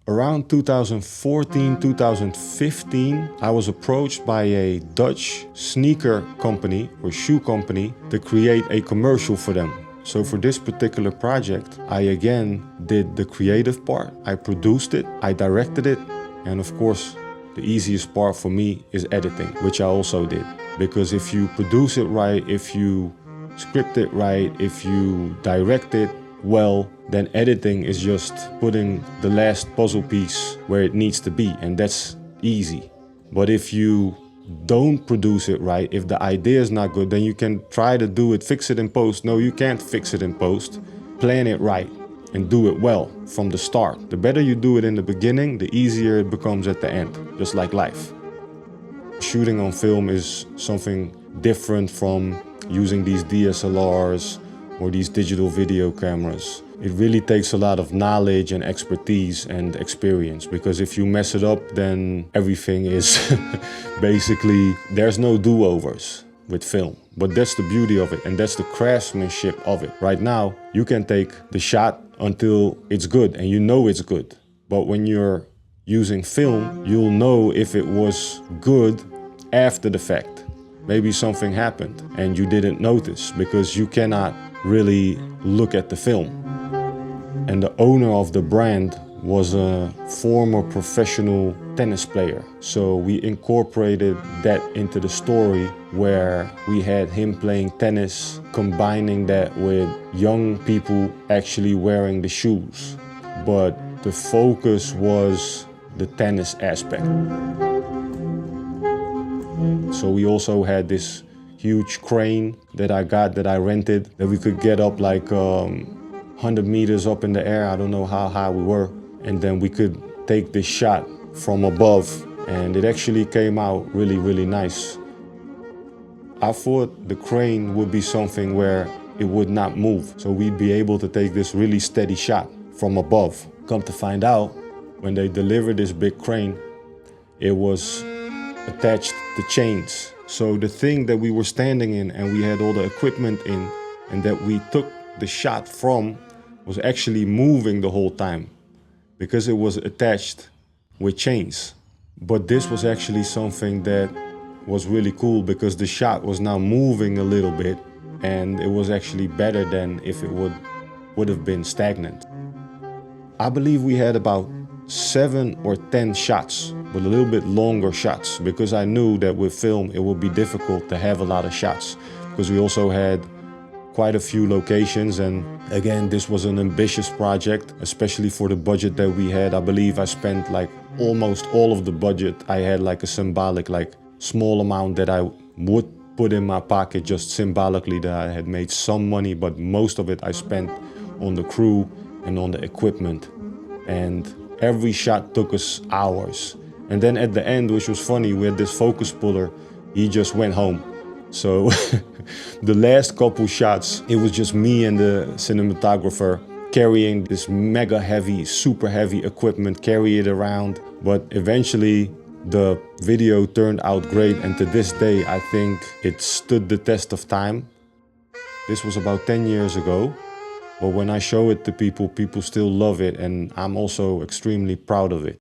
Around 2014, 2015, I was approached by a Dutch sneaker company or shoe company to create a commercial for them. So for this particular project, I again did the creative part. I produced it, I directed it, and of course, the easiest part for me is editing, which I also did. Because if you produce it right, if you script it right, if you direct it well, then editing is just putting the last puzzle piece where it needs to be, and that's easy. But if you don't produce it right, if the idea is not good, then you can try to do it, fix it in post. No, you can't fix it in post. Plan it right and do it well from the start. The better you do it in the beginning, the easier it becomes at the end, just like life. Shooting on film is something different from using these DSLRs or these digital video cameras. It really takes a lot of knowledge and expertise and experience, because if you mess it up, then everything is basically, there's no do-overs with film. But that's the beauty of it, and that's the craftsmanship of it. Right now, you can take the shot until it's good, and you know it's good. But when you're using film, you'll know if it was good after the fact. Maybe something happened and you didn't notice because you cannot really look at the film. And the owner of the brand was a former professional tennis player. So we incorporated that into the story, where we had him playing tennis, combining that with young people actually wearing the shoes. But the focus was the tennis aspect. So we also had this huge crane that I rented, that we could get up like 100 meters up in the air. I don't know how high we were. And then we could take this shot from above, and it actually came out really, really nice. I thought the crane would be something where it would not move, so we'd be able to take this really steady shot from above. Come to find out, when they delivered this big crane, it was attached to chains. So the thing that we were standing in and we had all the equipment in and that we took the shot from was actually moving the whole time, because it was attached with chains. But this was actually something that was really cool, because the shot was now moving a little bit, and it was actually better than if it would have been stagnant. I believe we had about 7 or 10 shots, but a little bit longer shots, because I knew that with film it would be difficult to have a lot of shots, because we also had quite a few locations. And again, this was an ambitious project, especially for the budget that we had. I believe I spent like almost all of the budget. I had like a symbolic, like small amount that I would put in my pocket just symbolically, that I had made some money, but most of it I spent on the crew and on the equipment. And every shot took us hours. And then at the end, which was funny, we had this focus puller, he just went home. So the last couple shots, it was just me and the cinematographer carrying this mega heavy, super heavy equipment, carry it around. But eventually the video turned out great, and to this day I think it stood the test of time. This was about 10 years ago, but when I show it to people, people still love it, and I'm also extremely proud of it.